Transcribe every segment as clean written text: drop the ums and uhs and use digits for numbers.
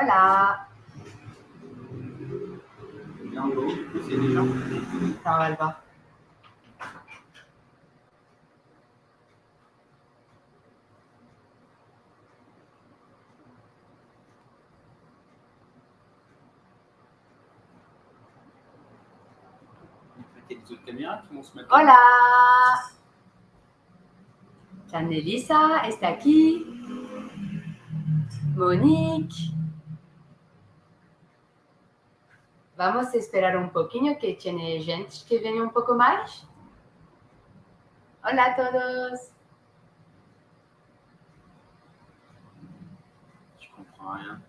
Hola. C'est déjà. Non, elle va. Il y a des autres caméras qui vont se mettre. Hola. Janelisa está aquí. Monique. Vamos esperar um pouquinho que tiene gente que venha um pouco mais. Hola a todos. Je comprends rien.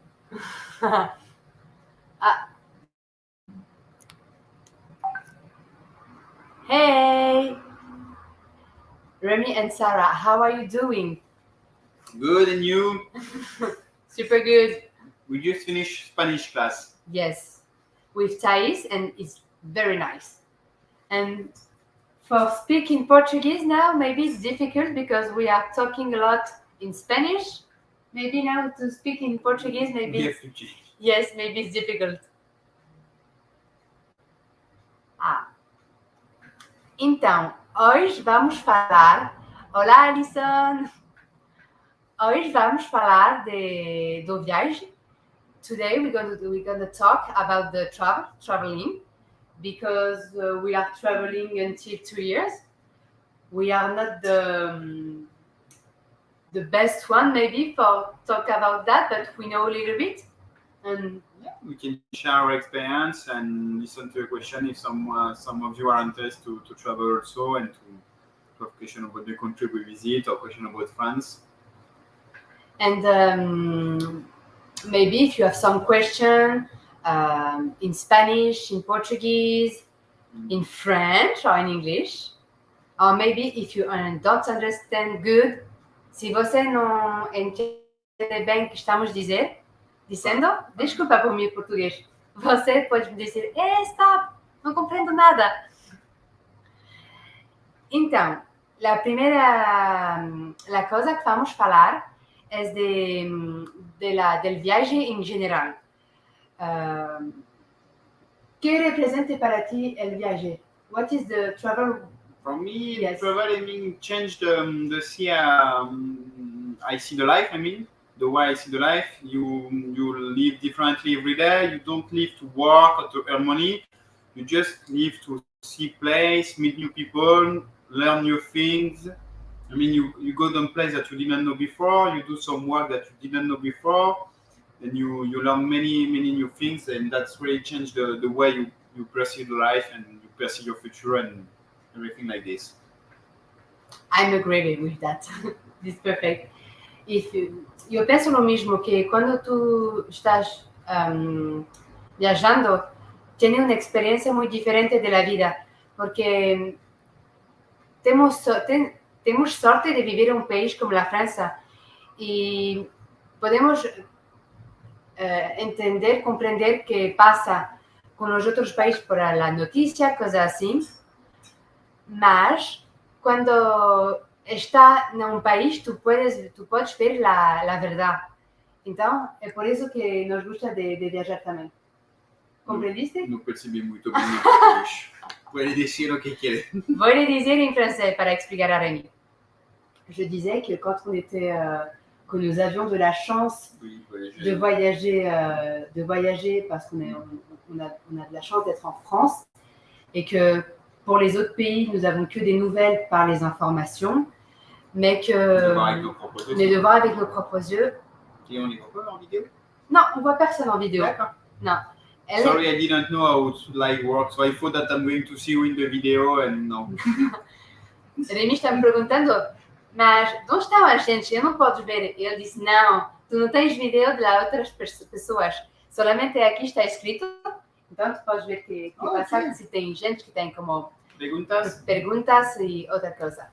Ah. Hey. Remi and Sarah, how are you doing? Good, and you? Super good. We just finished Spanish class. Yes, with Thais, and it's very nice. And for speaking Portuguese now, maybe it's difficult because we are talking a lot in Spanish. Maybe now to speak in Portuguese, maybe We have to change. yes, maybe it's difficult. Então, hoje vamos falar. Olá, Alison. Hoje vamos falar do viagem. Today we're gonna talk about the traveling, because we are traveling until 2 years. We are not the best one maybe for talk about that, but we know a little bit. And Yeah, we can share our experience and listen to a question if some of you are interested to travel also, and to have question about the country we visit or question about France. And maybe if you have some question in Spanish, in Portuguese, in French or in English, or maybe if you don't understand good, se você não entende bem o que estamos dizendo, desculpa por meu português, você pode me dizer, stop, não compreendo nada. Então, a coisa que vamos falar é del viagem em geral. Que representa para ti el viaje? What is the travel? For me, Yes. traveling changed the see. I see the life. I mean, the way I see the life. You live differently every day. You don't live to work or to earn money. You just live to see place, meet new people, learn new things. I mean, you go to a place that you didn't know before. You do some work that you didn't know before, and you learn many new things, and that's really changed the way you perceive life and you perceive your future and everything like this. I'm agree with that. This is perfect. Eu penso no mesmo, que quando tu estás viajando, tienes una experiencia muy diferente de la vida, porque temos sorte de vivir en un país como la Francia y podemos entender, comprender qué pasa con los otros países por la noticia, cosas así. Mas quando está num país, tu podes ver a verdade. Então, é por isso que nos gusta de viajar também. Compreendiste? Não percebi muito bem o português. Pode dizer o que quer. Vou lhe dizer em français para explicar à Remi. Je disais que quand on était, que nous avions de la chance de voyager parce qu'on a de la chance d'être en France, et que pour les autres pays, nous n'avons que des nouvelles par les informations, mais que de voir avec nos propres yeux. Et on les voit pas en vidéo? Non, on voit personne en vidéo. D'accord. Non. Sorry, I didn't know how it like works, so I thought that I'm going to see you in the video, and no. Remi está me perguntando, mas onde estão as gente? Eu não posso ver. E ele disse, não, tu não tens vídeo de lá outras pessoas. Solamente aqui está escrito. Então tu podes ver que passar, se tem gente que tem como perguntas e outra coisa.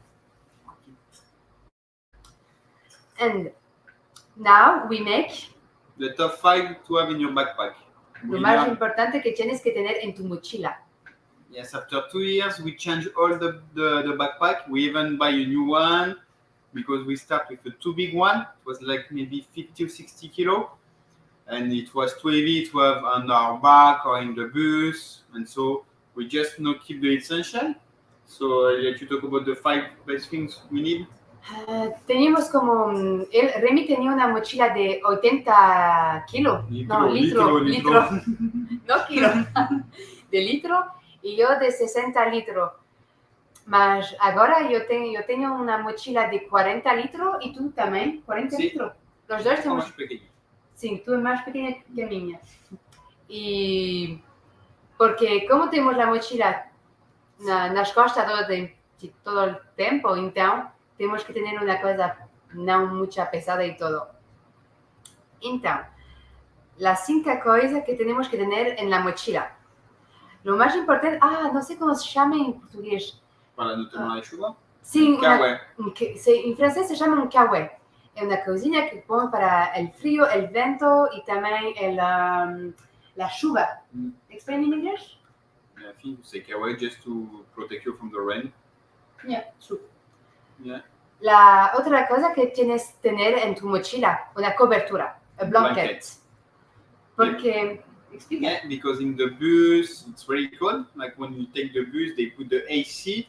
And now we make the top 5 to have in your backpack. Lo más importante que tienes que tener en tu mochila. Yes, after 2 years, we change all the backpack. We even buy a new one because we start with a too big one. It was like maybe 50 or 60 kilo. and it was too heavy to have on our back or in the bus, and so we just keep the essential. So I'll let you talk about the 5 best things we need. Teníamos como, Remi tenía una mochila de 80 kilos, litro, no kilos, de litro, y yo de 60 litros. Mas agora eu tenho uma mochila de 40 litros e tu também, 40 litros. Nós dois temos... mais pequeno. Sim, tu é mais pequena que a minha. E porque como temos a mochila nas costas todo o tempo, então temos que ter uma coisa não muito pesada e todo. Então, as 5 coisas que temos que ter na mochila. O mais importante, não sei como se chama em português. Para não ter uma chuva? Sim, caouet. Em francês se chama um caouet. É uma coisinha que põe para o frio, o vento e também a chuva. Explain in English? I think you say caouet just to protect you from the rain. Yeah, true. Yeah. La otra cosa que tienes que tener en tu mochila, una cobertura, a blanket. Porque... Yeah, because in the bus it's very cold. Like when you take the bus, they put the AC,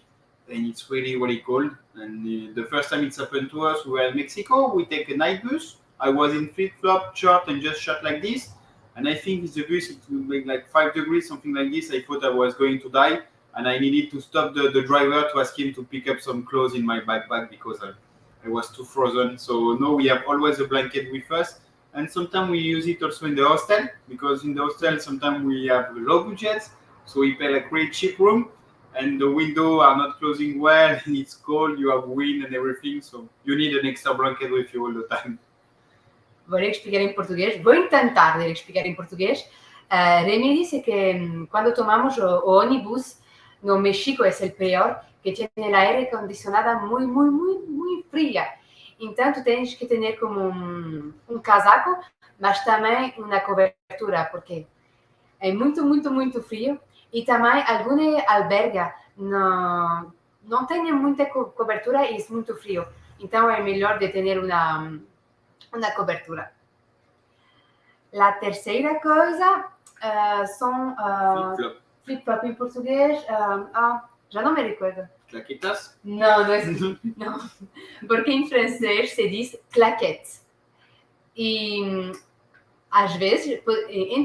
and it's really, really cold. And the first time it's happened to us, we were in Mexico. We take a night bus. I was in flip-flop, short, and just shot like this. And I think in the bus it would make like 5 degrees, something like this. I thought I was going to die, and I needed to stop the driver to ask him to pick up some clothes in my backpack because I was too frozen. So no, we have always a blanket with us. And sometimes we use it also in the hostel, because in the hostel sometimes we have low budgets, so we pay like really cheap room, and the windows are not closing well, and it's cold, you have wind and everything, so you need an extra blanket with you all the time. Vou explicar em português, vou tentar explicar em português. Remi disse que quando tomamos o ônibus no México é o pior, que tem a aire acondicionada muito fria. Então, tu tens que ter como um casaco, mas também uma cobertura, porque é muito frio. E também, alguma alberga não tem muita cobertura e é muito frio. Então, é melhor de ter uma cobertura. A terceira coisa são flip-flop em português. Já não me recordo. Claquetas? Não, não. Porque em francês se diz claquete. E às vezes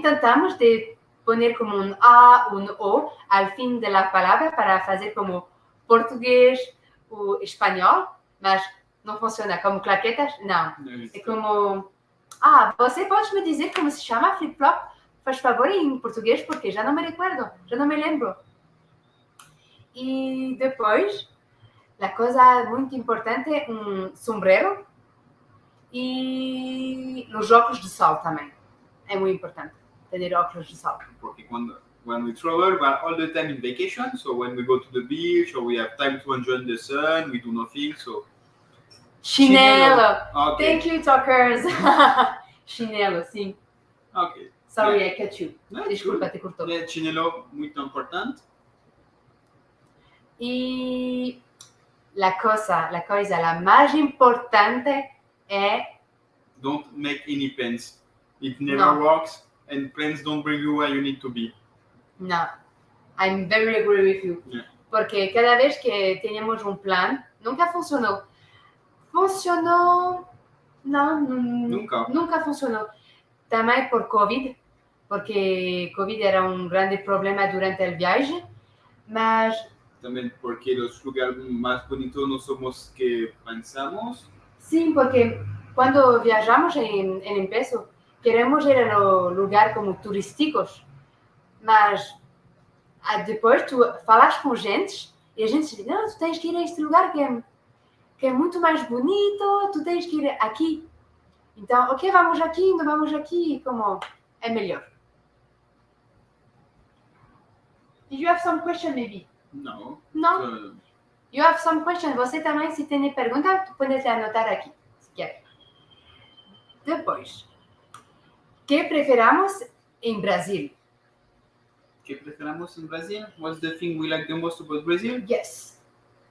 tentamos de poner como um A, um O ao fim da palavra para fazer como português ou espanhol, mas não funciona. Como claquetas, não. É como... você pode me dizer como se chama flip-flop? Faz favor em português, porque já não me recordo, já não me lembro. E depois, a coisa muito importante é um sombrero e os óculos de sol também. É muito importante ter óculos de sol. Porque when we travel, we are all the time in vacation. So when we go to the beach or we have time to enjoy the sun, we do nothing. So chinelo. Okay. Thank you, talkers. Chinelo, sim. Okay. Sorry, I cut you. No, Desculpa, te cortou. Chinelo, muito importante. E a coisa mais importante é... Don't make any plans. It never works, and plans don't bring you where you need to be. No, I'm very agree with you. Yeah. Porque cada vez que teníamos um plano, nunca funcionou. Funcionou... Não, nunca funcionou. Também por Covid, porque Covid era um grande problema durante a viagem, mas... Também porque os lugares mais bonitos não somos que pensamos. Sim, porque quando viajamos em peso, queremos ir a lugares como turísticos, mas depois tu falas com gente e a gente diz, não, tu tens que ir a este lugar que é muito mais bonito, tu tens que ir aqui. Então, ok, vamos aqui, como é melhor. Did you have some question, maybe? No. No? You have some question. Você também, se tem pergunta, tu pode anotar aqui, se quer. Depois, que preferamos em Brasil? Que preferamos em Brasil? What's the thing we like the most about Brazil? Yes.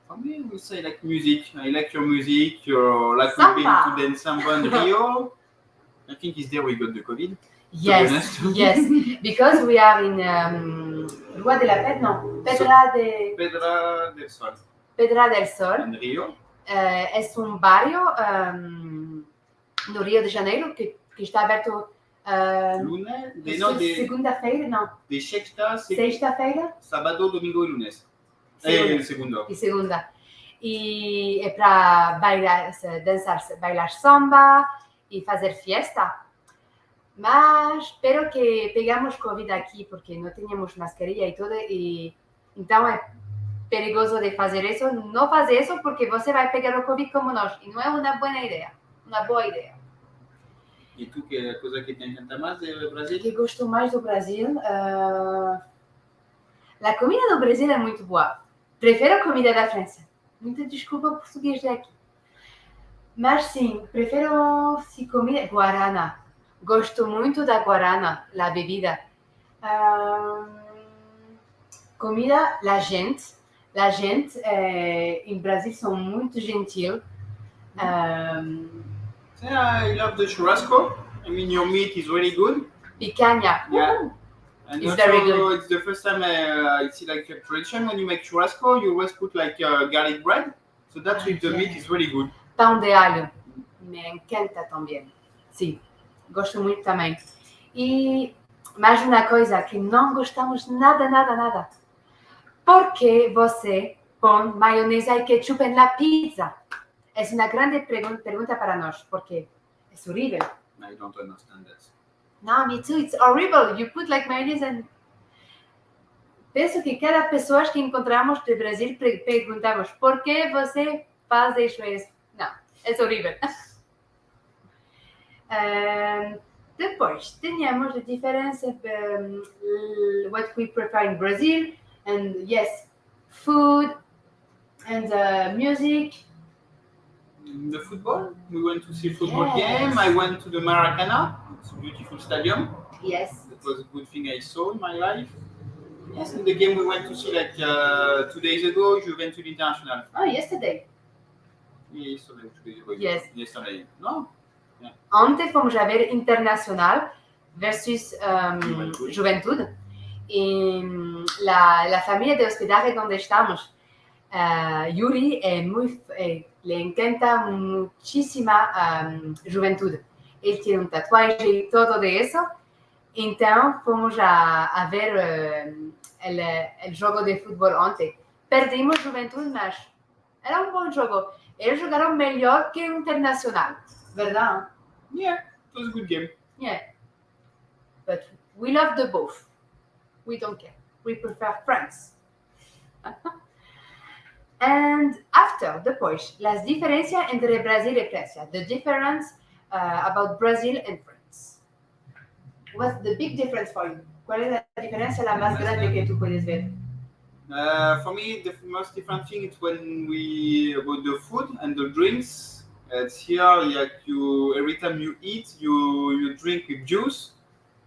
For me, we say like music. I like your music. Like we've been to dance samba in Rio. I think it's there we got the COVID. Yes, yes, because we are in Rua de la Pedra, no, Pedra del Sol. In Rio. Es un barrio no Rio de Janeiro que está aberto segunda-feira, não. De Sexta-feira. Sábado, domingo e lunes. Segunda. E segunda. E é para bailar samba e fazer fiesta. Mas espero que pegamos Covid aqui, porque não tínhamos mascarilha e tudo, e então é perigoso de fazer isso. Não fazer isso porque você vai pegar o Covid como nós, e não é uma boa ideia. E tu, que é a coisa que te encanta mais do Brasil? O que gosto mais do Brasil? A comida do Brasil é muito boa. Prefiro a comida da França. Muita desculpa o português daqui. Mas sim, prefiro comida guarana. Gosto muito da guarana, a bebida. Comida, a gente em Brasil são muito gentil. I love the churrasco. I mean, your meat is really good. Picanha. Yeah. And It's also, very good. it's the first time I see like a tradition when you make churrasco, you always put like garlic bread. So that with the meat is really good. Pão de alho. Me encanta também. Sim, gosto muito também. E mais uma coisa que não gostamos nada. Por que você põe maionese e ketchup na pizza? É uma grande pergunta para nós, porque é horrível. I don't understand that. No, me too. It's horrible. You put like mayonnaise and... Penso que cada pessoa que encontramos do Brasil perguntamos por que você faz isso? Não, é horrível. Depois, temos a diferença what we prefer in Brazil, and yes, food and music. The football, we went to see a football game. I went to the Maracana. It's a beautiful stadium. Yes. That was a good thing I saw in my life. Yes, and the game we went to see like 2 days ago, Juventus International. Oh, yesterday. Yesterday, 2 days ago. Yes. Yesterday. No? Yeah. Ontem fomos a ver Internacional versus Juventude. E a família de hospedagem onde estamos, Yuri le encanta muchísima Juventude. Ele tem tatuagem e todo de isso. Então, fomos a ver o jogo de futebol ontem. Perdimos Juventude, mas era bom jogo. Eles jogaram melhor que o Internacional. Verdade? Yeah, it was a good game. Yeah. But we love the both. We don't care. We prefer France. And after, depois, as diferenças entre Brasil e França. The difference about Brazil and France. What's the big difference for you? Qual é a diferença mais grande que tu podes ver? For me, the most different thing is when we about the food and the drinks. It's here, like every time you eat, you drink with juice,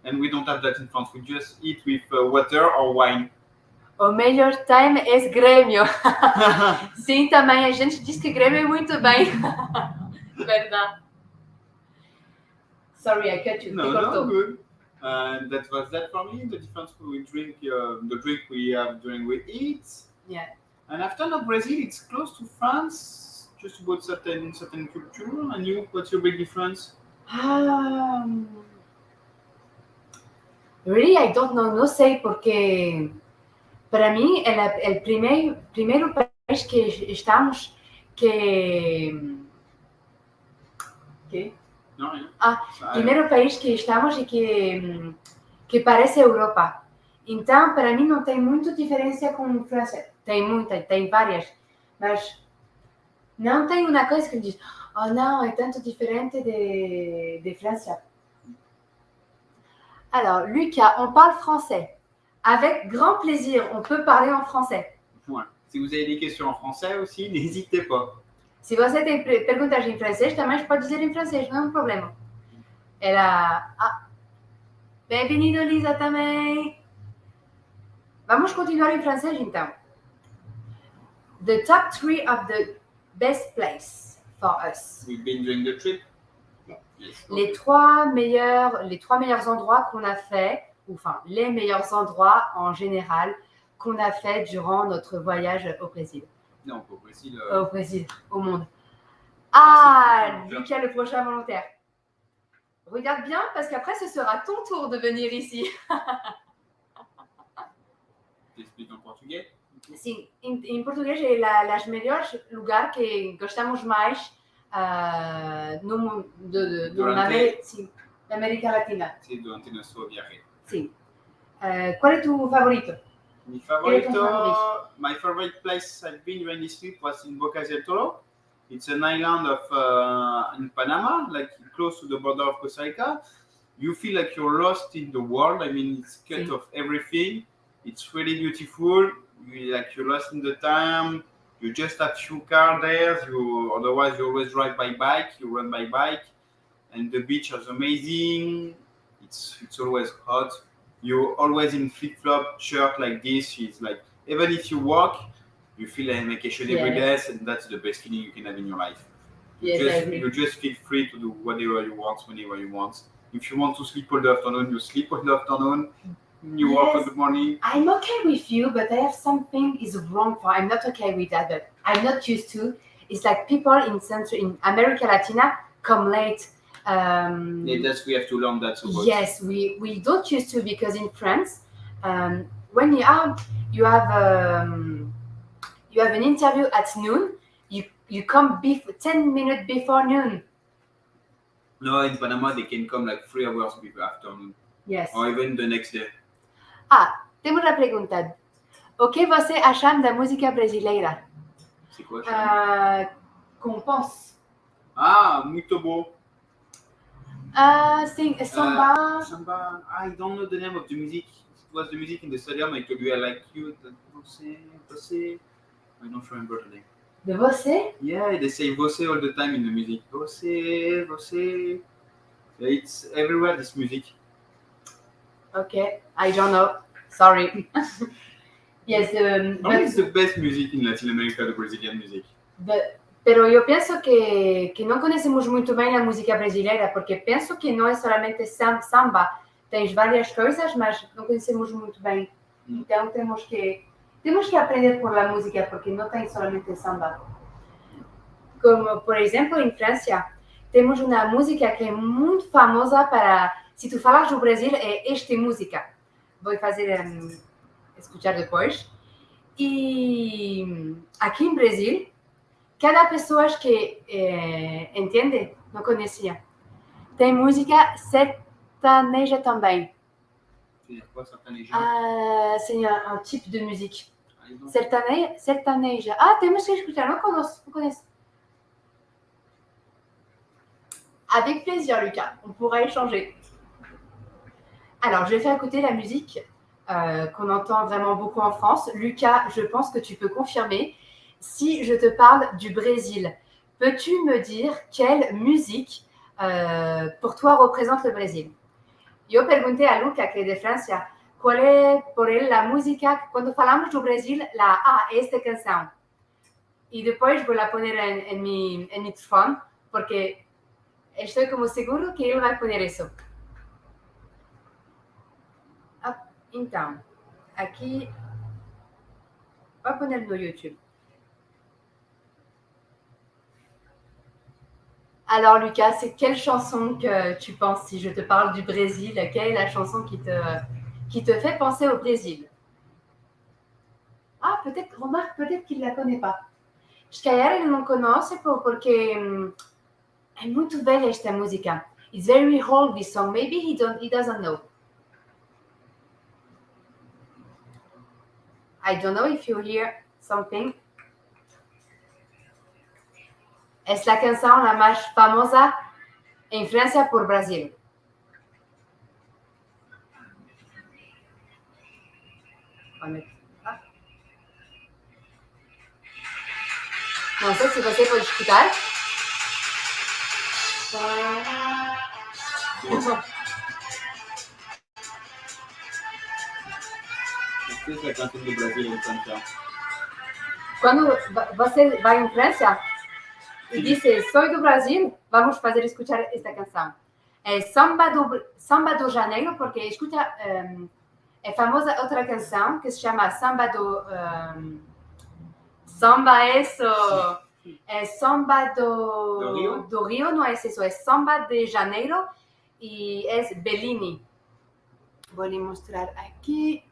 and we don't have that in France. We just eat with water or wine. O melhor time é Grêmio. Sim, também a gente diz que Grêmio é muito bem. Verdade. Sorry, I cut you. No, good. That was that for me. The difference we drink, the drink we have during we eat. Yeah. And after Brazil, it's close to France, just about certain culture. And you, what's your big difference? Really, I don't know. Não sei porque para mim é o primeiro país que estamos que Não, é. Primeiro país que estamos e que parece Europa. Então, para mim não tem muita diferença com França. Tem várias, mas não tem uma coisa que diz, oh não, é tanto diferente de França. Alors, Lucas, on parle français. Avec grand plaisir, on peut parler en français. Ouais. Si vous avez des questions en français aussi, n'hésitez pas. Se você tem perguntas em francês, também pode dizer em francês, não é um problema. Bem-vindo, Lisa, também. Vamos continuar em francês, então. The top 3 of the best place for us. We've been during the trip. Yes. Les trois meilleurs endroits qu'on a fait, ou enfin les meilleurs endroits en général qu'on a fait durant notre voyage au Brésil. Non, au Brésil. Au Brésil, au monde. Ah, c'est le Lucas, le prochain volontaire. Regarde bien, parce qu'après, ce sera ton tour de venir ici. T'expliques en portugais? Sim, em português é as melhores lugar que gostamos mais sim, da América Latina. Sì, durante il nostro viaggio. Sim. Qual è il tuo favorito? My Quel est ton favorite, my favorite place I've been during this trip was in Boca del Toro. It's an island in Panama, like close to the border of Costa Rica. You feel like you're lost in the world. I mean, it's cut of everything. It's really beautiful. You're lost in the time. You just have few cars there. Otherwise you always drive by bike. You run by bike, and the beach is amazing. It's always hot. You're always in flip-flop shirt like this. It's like even if you walk, you feel like vacation every day, and that's the best feeling you can have in your life. You just feel free to do whatever you want, whenever you want. If you want to sleep all the afternoon, you sleep all the afternoon. You walk in the morning. I'm okay with you, but I have something is wrong for. I'm not okay with that, but I'm not used to. It's like people in America Latina come late. We have to learn that. Yes, we don't used to, because in France, when you have an interview at noon, you come 10 minutes before noon. No, in Panama they can come like 3 hours before afternoon. Yes. Or even the next day. Temos a pergunta. O que você acha da música brasileira? C'est quoi? Qu'on pense. Muito bom. Sim, samba. Samba. I don't know the name of the music. It was the music in the stadium. I told you I like you. Você. I don't remember the name. De você? Yeah, they say você all the time in the music. Você. It's everywhere, this music. Okay, I don't know. Sorry. Yes. It's the best music in Latin America, the Brazilian music. Pero eu penso que não conhecemos muito bem a música brasileira, porque penso que não é somente samba. Tens várias coisas, mas não conhecemos muito bem. Então temos que aprender por la música, porque não tem somente samba. Como, por exemplo, em França, temos uma música que é muito famosa para... Se tu falas do Brasil, é esta música. Vou fazer escutar depois. E aqui em Brasil, cada pessoa que entende, não conhecia. Tem música sertaneja também. C'est quoi sertaneja? C'est un type de musique. Sertaneja. Temos que escutar. Não conheço. Avec plaisir, Lucas. On pourra échanger. Alors, je vais faire écouter la musique qu'on entend vraiment beaucoup en France. Lucas, je pense que tu peux confirmer. Si je te parle du Brésil, peux-tu me dire quelle musique pour toi représente le Brésil? Eu perguntei a Lucas, que é de França, qual é por ele a música, quando falamos do Brasil, esta canção. E depois vou lá poner em mi telefone, porque estou como seguro que ele vai poner isso. Então, aqui, vou poner no YouTube. Alors Lucas, c'est quelle chanson que tu penses, si je te parle du Brésil, quelle est la chanson qui te fait penser au Brésil? Peut-être qu'il ne la connaît pas. Se calhar ele não conhece porque é muito velha esta música. It's very old, this song. Maybe he doesn't know. I don't know if you hear something. Es la canción la más famosa en Francia por Brasil. Não sei se você pode escutar. Essa é a canção do Brasil em França. Quando você vai em França, y dice, soy do Brasil, vamos a fazer escuchar esta canção. É Samba do Janeiro, porque escuta, é famosa outra canção que se chama Samba do... Samba eso, é Samba do Rio, não é isso, é Samba de Janeiro e é Bellini. Vou lhe mostrar aqui,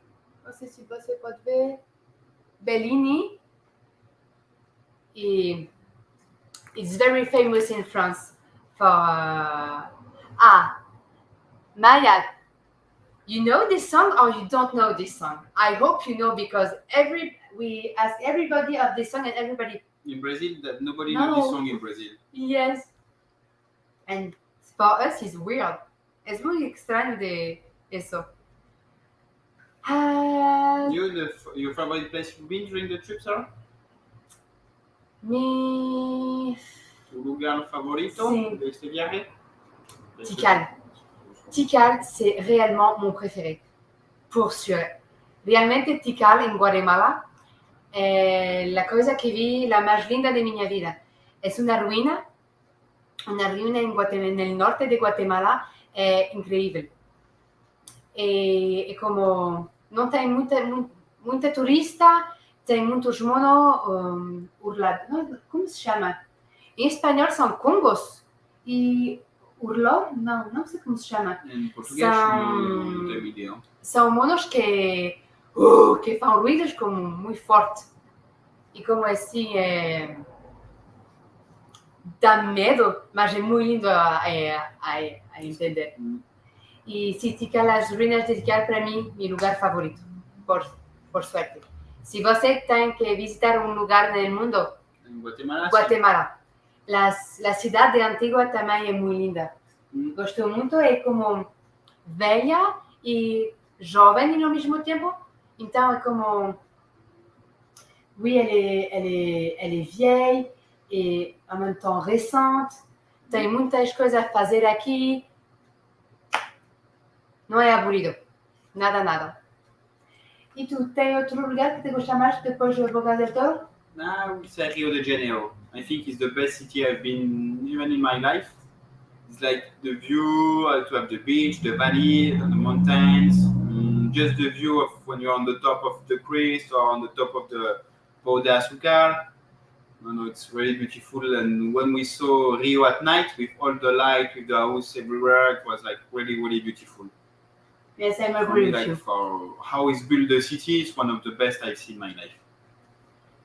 não sei se você pode ver, Bellini, e it's very famous in France for... Maya, you know this song or you don't know this song? I hope you know because we ask everybody of this song and everybody... In Brazil, that nobody knows this song in Brazil. Yes. And for us, it's weird. Es muy extraño de eso. Your favorite place you've been during the trip, Sarah? Tu lugar favorito de este viaje? Tikal, c'est réellement mon préféré. Pour sûr. Realmente Tikal en Guatemala è la cosa che vi la más linda de mi vida. Es una ruina nel norte de Guatemala, è incredibile. E como não tem muita turista, tem muitos monos urlados. Como se chama? Em espanhol são congos e urló? Não sei como se chama. Em português não tenho ideia. São monos que fazem ruídos como muito forte. E como assim, dá medo, mas é muito lindo a entender. E se Tikal, as ruínas de Tikal, para mim, meu lugar favorito, por sorte. Se você tem que visitar um lugar no mundo, Guatemala. A cidade antiga também é muito linda. Gosto muito, é como velha e jovem ao mesmo tempo. Então é como... Oui, elle est vieille et en même temps récente. Tem muitas coisas a fazer aqui. Não é aburrido. Nada. E tu tem outro lugar que te gosta mais depois do Bocas del Toro? No, it's Rio de Janeiro. I think it's the best city I've been even in my life. It's like the view, to have the beach, the valley, the mountains, just the view of when you're on the top of the Christ or on the top of the Pão de Açúcar. No, it's really beautiful. And when we saw Rio at night with all the light, with the house everywhere, it was like really, really beautiful. Yes, I agree with you. For how it's built the city, it's one of the best I've seen in my life.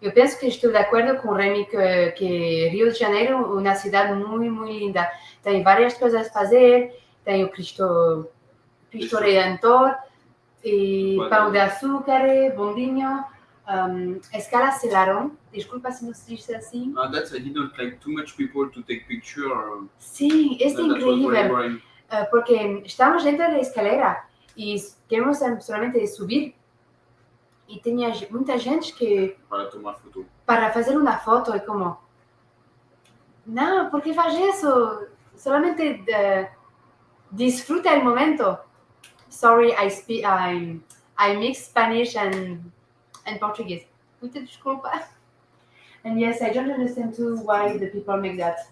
Eu penso que estou de acordo com o Remi que Rio de Janeiro é uma cidade muito, muito linda. Tem várias coisas a fazer, tem o Cristo Redentor, e Pão de Açúcar, bondinho, Escala Celarón. Desculpa se não se diz assim. That's, I didn't like too much people to take picture. Sim, é incrível. Porque estamos dentro da escalera e queremos solamente subir. E tinha muita gente que... Para tomar foto. Para fazer uma foto, é como... Não, por que faz isso? Solamente disfruta o momento. Sorry, I mix Spanish and Portuguese. Muita desculpa. And yes, I don't understand too why the people make that.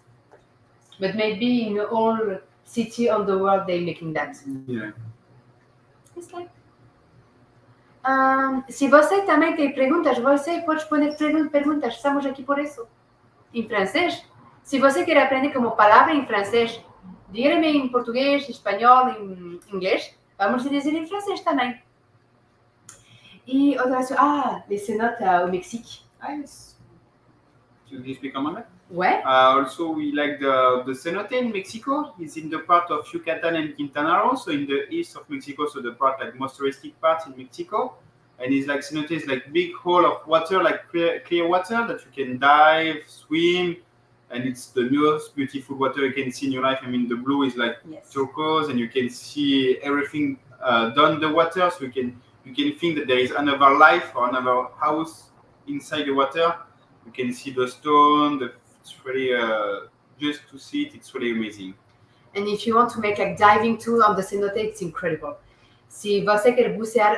But maybe in all city on the world they're making that. Yeah. It's like... se você também tem perguntas, você pode responder perguntas. Estamos aqui por isso. Em francês. Se você quer aprender como palavra em francês, diga-me em português, em espanhol, em inglês. Vamos dizer em francês também. E outra coisa... les cenotes au Mexique. Nice. Do you speak Amanda? Ouais. Also, we like the cenote in Mexico. It's in the part of Yucatan and Quintana Roo, so in the east of Mexico, so the part like most touristic part in Mexico. And it's like cenote is like big hole of water, like clear water that you can dive, swim, and it's the most beautiful water you can see in your life. I mean, the blue is like turquoise, and you can see everything down in the water, so you can think that there is another life or another house inside the water. You can see the stone. It's really just to see it. It's really amazing. And if you want to make a diving tour on the cenote, it's incredible. Si você quer bucear,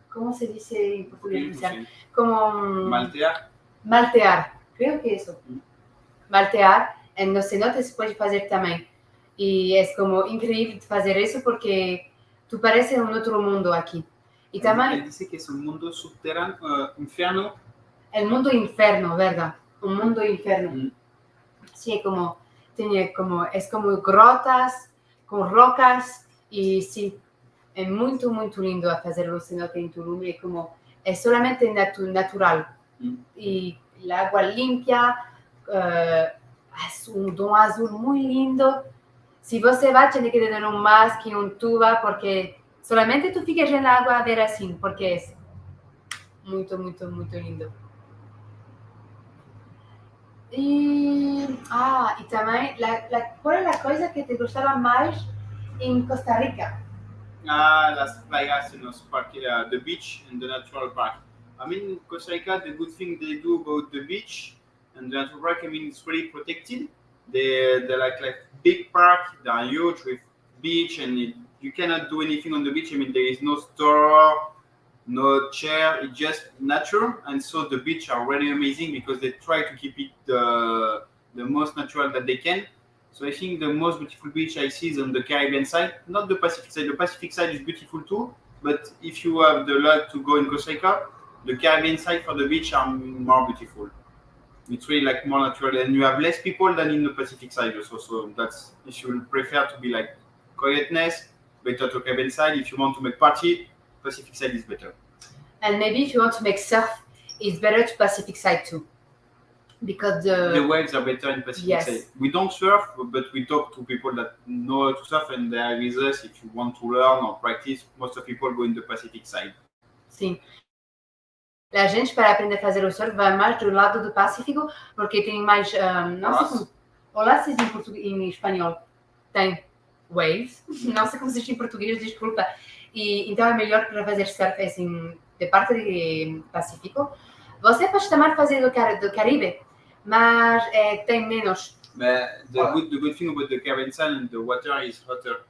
¿cómo se dice en portugués bucear? Como Maltear. Maltear. Creo que eso. maltear no cenote se pode fazer também. E é como incrível fazer isso porque tu pareces outro mundo aqui. E também... Ele disse que é um mundo subterrâneo, inferno. El mundo inferno, ¿verdad? Un mundo inferno. Sí, es como grotas, con rocas, y sí, es muy, muy lindo hacer el cenote en Tulum, es solamente natural. Y el agua limpia, es un don azul muy lindo. Si você va, tiene que tener un más que un tuba, porque solamente tú ficas en el agua a ver así, porque es muy, muy, muy lindo. E também, qual é a coisa que te gostava mais em Costa Rica? Las playas in los park, the beach and the natural park. I mean, Costa Rica, the good thing they do about the beach and the natural park, I mean, it's really protected. They're like big park, they are huge with beach, and you cannot do anything on the beach. I mean, there is no store, no chair, it's just nature, and so the beach are really amazing because they try to keep it the most natural that they can. So I think the most beautiful beach I see is on the Caribbean side, not the Pacific side. The Pacific side is beautiful too, but if you have the luck to go in Costa Rica, the Caribbean side for the beach are more beautiful. It's really like more natural, and you have less people than in the Pacific side also. So that's, if you prefer to be like quietness, better to Caribbean side. If you want to make party, Pacific side is better. And maybe if you want to make surf, it's better to Pacific side too. Because the waves are better in Pacific side. We don't surf, but we talk to people that know how to surf, and they are with us. If you want to learn or practice, most of people go in the Pacific side. Sim. A gente, para aprender a fazer o surf, vai mais do lado do Pacífico, porque tem mais... não sei como... Olá, se diz em espanhol. Tem waves. Não sei como se diz em português, desculpa. E, então é melhor para fazer surf assim, de parte do Pacífico. Você pode também fazer do Caribe, mas tem menos. But the good thing about the Caribbean side, the water is hotter.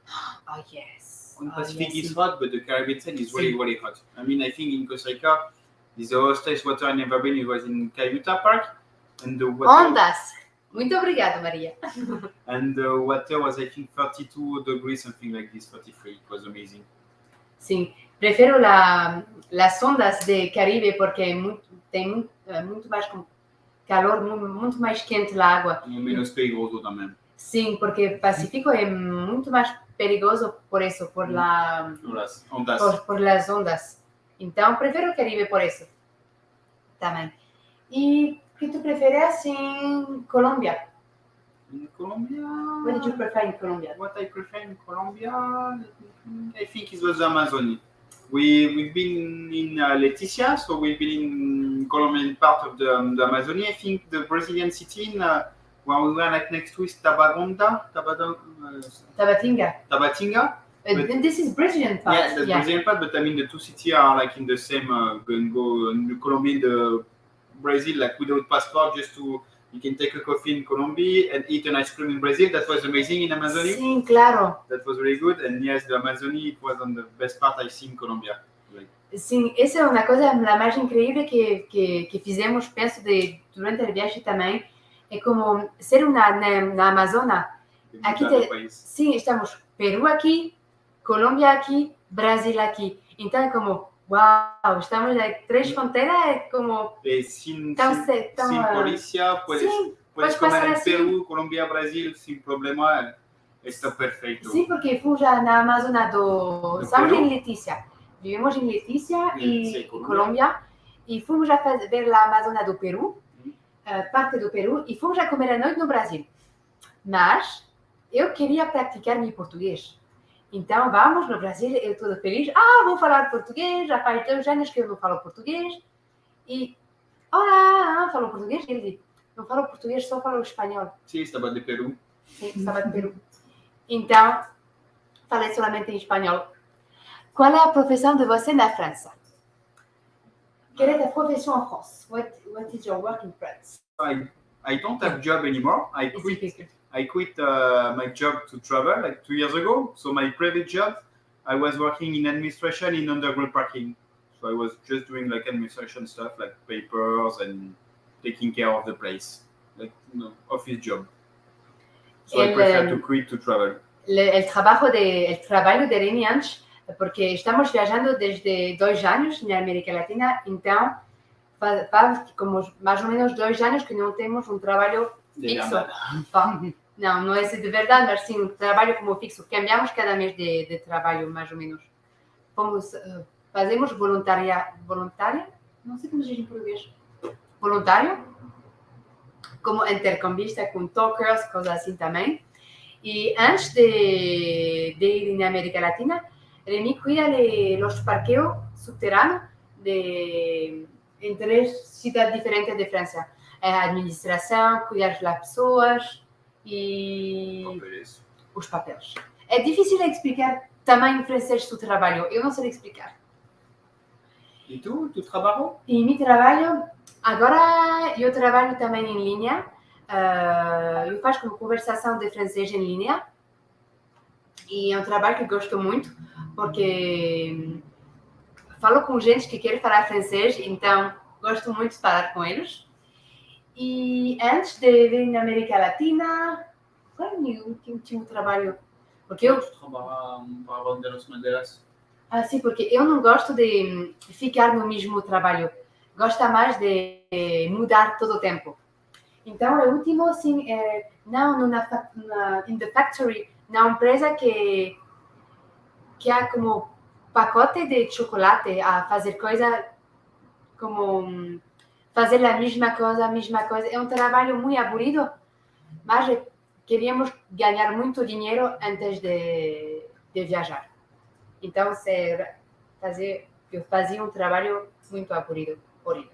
Oh, yes. In Pacific is hot, but the Caribbean side is really, really hot. I mean, I think in Costa Rica, the hostess water I've never been, it was in Cayuta Park. And the water... Ondas! Muito obrigada, Maria. And the water was, I think, 32 degrees, something like this, 33. It was amazing. Sim, prefiro las ondas de Caribe porque tem muito mais calor, muito mais quente a água. Menos perigoso também. Sim, porque Pacífico é muito mais perigoso por isso, por las ondas. Então, prefiro Caribe por isso. Também. E o que tu preferes em Colômbia? In Colombia... What did you prefer in Colombia? What I prefer in Colombia, I think it was Amazon. We've been in Leticia, so we've been in Colombian part of the Amazonia. I think the Brazilian city in, where we were like next to is Tabatinga. But this is Brazilian part. Yeah, the Brazilian part, but I mean the two cities are like in the same, go in Colombia, the Brazil, like without passport, just to... You can take a coffee in Colombia and eat an ice cream in Brazil. That was amazing in Amazonia. Sim, claro. That was really good. And yes, the Amazonia, it was on the best part I see in Colombia. Like... Sim, essa é uma coisa a mais incrível que fizemos, penso, durante a viagem também. É como ser na Amazônia. Aqui sim, estamos Peru aqui, Colômbia aqui, Brasil aqui. Então é como... Wow, estamos em 3 fronteiras, é como... Sin polícia, puedes comer em Peru, Colômbia, Brasil, sem problema, está perfeito. Sim, porque fomos já na Amazônia estamos em Letícia. Vivemos em Letícia e Colômbia, e fomos já ver a Amazônia do Peru, parte do Peru, e fomos já comer à noite no Brasil. Mas eu queria praticar meu português. Então, vamos no Brasil, eu toda feliz. Vou falar português, já faz 2 anos que eu não falo português. E, olá, falo português? Ele disse, não falo português, só falo espanhol. Sim, estava de Peru. Sim, estava de Peru. Então, falei solamente em espanhol. Qual é a profissão de você na França? Quelle est ta profession en France? What is your work in France? I don't have job anymore. I quit my job to travel like 2 years ago. So my previous job, I was working in administration in underground parking. So I was just doing like administration stuff, like papers and taking care of the place. like office job. So I prefer to quit to travel. El trabalho de Remi antes, porque estamos viajando desde 2 anos na América Latina, então faz como mais ou menos 2 anos que não temos um trabalho fixo. Não é de verdade, mas sim um trabalho como fixo. Cambiamos cada mês de trabalho, mais ou menos. Fazemos voluntária, não sei como se diz em português, voluntário, como intercambista com talkers, coisas assim também. E antes de ir na América Latina, Remi cuida de los parqueos subterráneos em 3 cidades diferentes de França. A administração, cuidar das pessoas e os papéis. É difícil explicar também em francês o trabalho, eu não sei explicar. E tu trabalho? E meu trabalho, agora eu trabalho também em linha. Eu faço como conversação de francês em linha e é um trabalho que gosto muito porque falo com gente que quer falar francês, então gosto muito de falar com eles. E antes de vir na América Latina, qual é o meu último trabalho? Porque eu trabalho para vender as madeiras. Sim, porque eu não gosto de ficar no mesmo trabalho. Gosto mais de mudar todo o tempo. Então, o último, assim, in the factory, na empresa que há como pacote de chocolate a fazer coisa como fazer a mesma coisa. É um trabalho muito aburrido, mas queríamos ganhar muito dinheiro antes de viajar. Então, eu fazia um trabalho muito aburrido, horrível.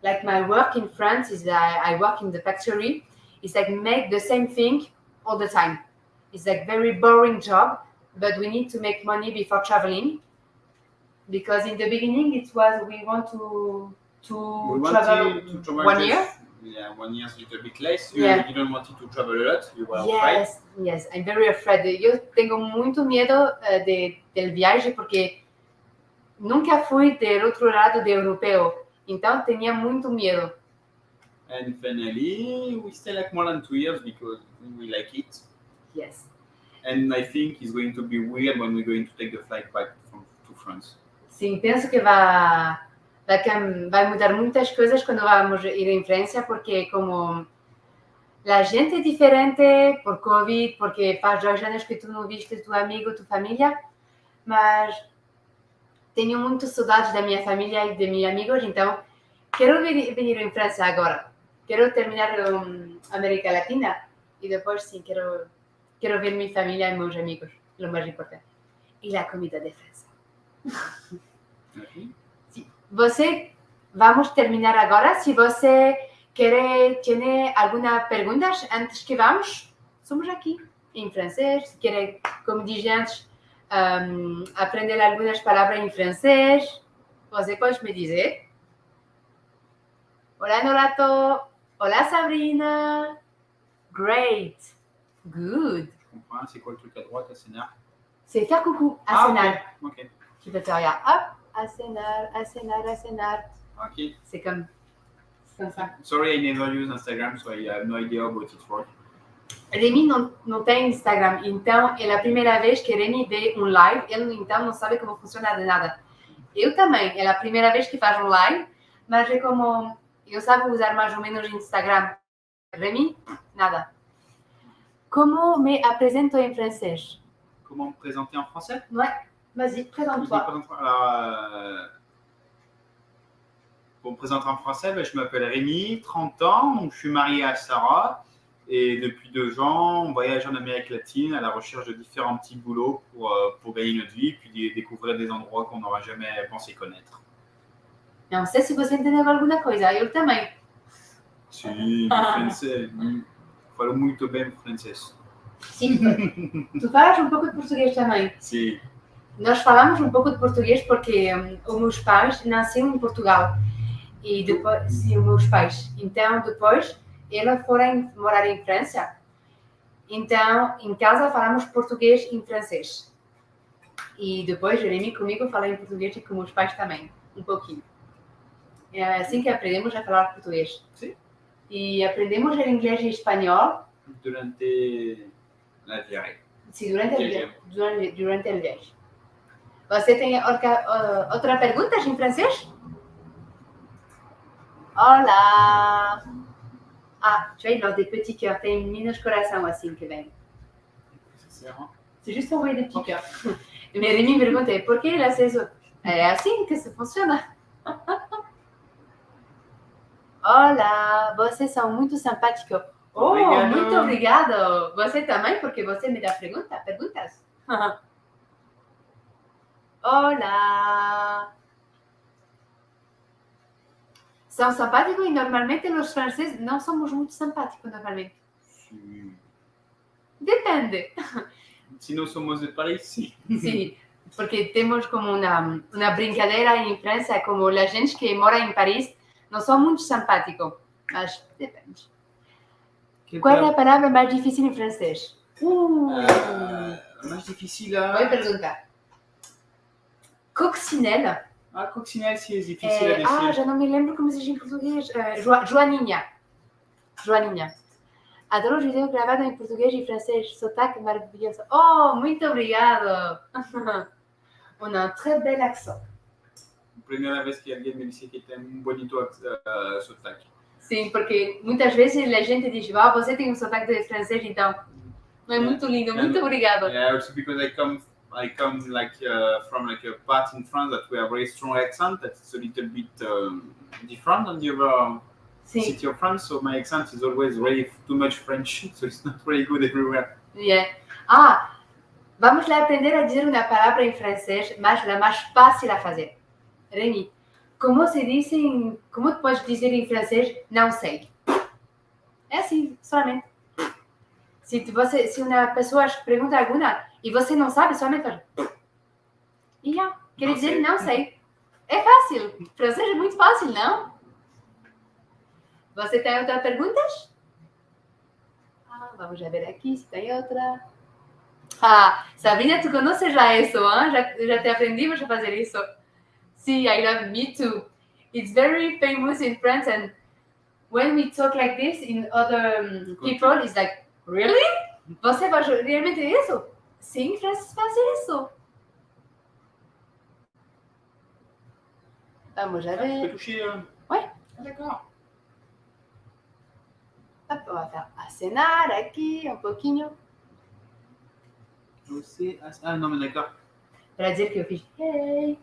Like my work in France is that I work in the factory. It's like make the same thing all the time. It's like very boring job, but we need to make money before traveling. Because in the beginning it was we want to travel 1 year. Yeah, 1 year is a little bit less. You don't want to travel a lot. You were afraid. Yes, I'm very afraid. Eu tenho muito medo del viagem porque nunca fui do outro lado do europeu. Então, tinha muito medo. And finally, we stay like more than 2 years because we like it. Yes. And I think it's going to be weird when we're going to take the flight back to France. Sim, penso que vai mudar muitas coisas quando vamos ir em França, porque como a gente é diferente por Covid, porque faz 2 anos que tu não viste tu amigo, tua família, mas tenho muito saudades da minha família e de meus amigos, então quero vir em França agora. Quero terminar a América Latina e depois sim, quero ver minha família e meus amigos, o mais importante. E a comida de França. Sim. Vamos terminar agora. Se você tem alguma pergunta antes que vamos, somos aqui em francês. Se quer, como disse antes, aprender algumas palavras em francês, você pode me dizer. Olá, Norato. Olá, Sabrina. Great. Good. C'est quoi le truc à droite, Assénar? C'est faire coucou, Assénar. Ok. Tu peux faire, hop, Assénar. Ok. C'est comme ça. Sorry, I never use Instagram, so I have no idea about it work. Remi não tem Instagram, então é a primeira vez que Remi vê um live, ele então não sabe como funciona de nada. Eu também, é a primeira vez que faz um live, mas é como eu sabe usar mais ou menos Instagram. Remi, nada. Comment me apresento em francês? Comment me présenter en français? Ouais, vas-y, présente-toi. Pour me présenter en français, je m'appelle Remi, 30 ans, donc je suis marié à Sarah et depuis 2 ans, on voyage en Amérique latine à la recherche de différents petits boulots pour gagner notre vie puis découvrir des endroits qu'on n'aura jamais pensé connaître. Não sei se você entendeu alguma coisa, eu também. Sim, francês. Falo muito bem francês. Sim, tu falas um pouco de português também. Sim. Nós falamos um pouco de português porque os meus pais nasceram em Portugal. E depois, sim, os meus pais. Então, depois, eles foram morar em França. Então, em casa falamos português e francês. E depois, Remi comigo fala em português e com meus pais também, um pouquinho. É assim que aprendemos a falar português. Sim. E aprendemos o inglês e o espanhol. Durante la viagem. Sim, durante Viagem. durante a viagem. Você tem outra pergunta em francês? Olá! Ah, tu vois, il lance des petits cœurs. Tem meninos coração assim que vem. C'est juste envoyer des petits cœurs. Mais Remi me perguntou, por que ele faz isso? É assim que se funciona. Olá, vocês são muito simpáticos. Oh, Obrigado. muito obrigado. Você também, porque você me dá perguntas. Olá. São simpáticos e normalmente os franceses não somos muito simpáticos normalmente. Sim. Depende. Se não somos de Paris, sim. Sim, porque temos como uma brincadeira em França, como a gente que mora em Paris não são muito simpáticos, mas depende. Qual é a palavra mais difícil em francês? Mais difficile à... Vou perguntar. Coccinelle. Ah, coccinelle, sim, é difícil a dizer. Já não me lembro como se diz em português. Joaninha. Joaninha. Adoro os vídeos gravados em português e francês. Sotaque maravilhoso. Oh, muito obrigado. On a un très bel accent. Primeira vez que alguém me disse que tem bonito sotaque. Sim, porque muitas vezes a gente diz, você tem um sotaque de francês, então é muito lindo. Muito obrigado. Yeah, also because I come like from like a part in France that we have a very strong accent. That's a little bit different than the other city of France. So my accent is always really too much French, so it's not very good everywhere. Yeah. Vamos lá aprender a dizer uma palavra em francês, mas a mais fácil a fazer. Remi, como se diz como tu podes dizer em francês, não sei? É assim, somente. Se uma pessoa pergunta alguma e você não sabe, somente faz. E quer dizer, não sei. É fácil. Francês é muito fácil, não? Você tem outras perguntas? Vamos já ver aqui se tem outra. Sabrina, tu conheces já isso, hein? Já te aprendimos a fazer isso. Sim, I love me too. It's very famous in France, and when we talk like this in other people, it's like, really? Você faz realmente isso? Sim, Francis faz isso. Vamos já ver. Peux toucher. Ouais. D'accord. Hop, on va faire acenar aqui um pouquinho. Você... Ah, não, mas d'accord. Para dizer que eu fiz hey.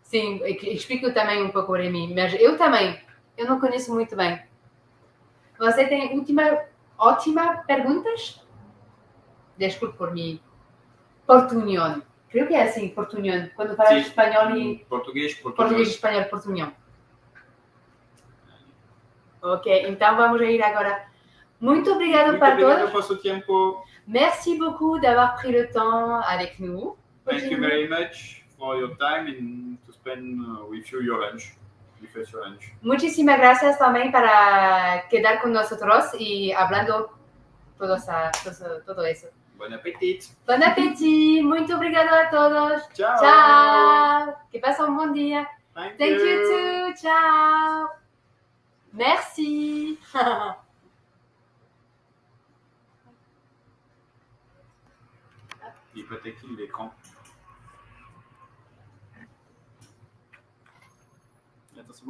Sim, explico também um pouco, Remi, mas eu também. Eu não conheço muito bem. Você tem ótima perguntas? Desculpe por mim. Portunhol. Creio que é assim, portunhol. Quando fala espanhol e... Português e espanhol, portunhol. Ok, então vamos ir agora. Muito obrigado para todos. Obrigado por seu tempo. Merci beaucoup d'avoir pris le temps avec nous. Thank you very much for your time and to spend with you your lunch. Muchísimas gracias también para quedar con nosotros y hablando todo eso. Bon appétit. Bon appétit. Muito obrigado a todos. Ciao. Ciao. Que pasen un buen día. Thank you too. Ciao. Merci. Il peut être l'écran.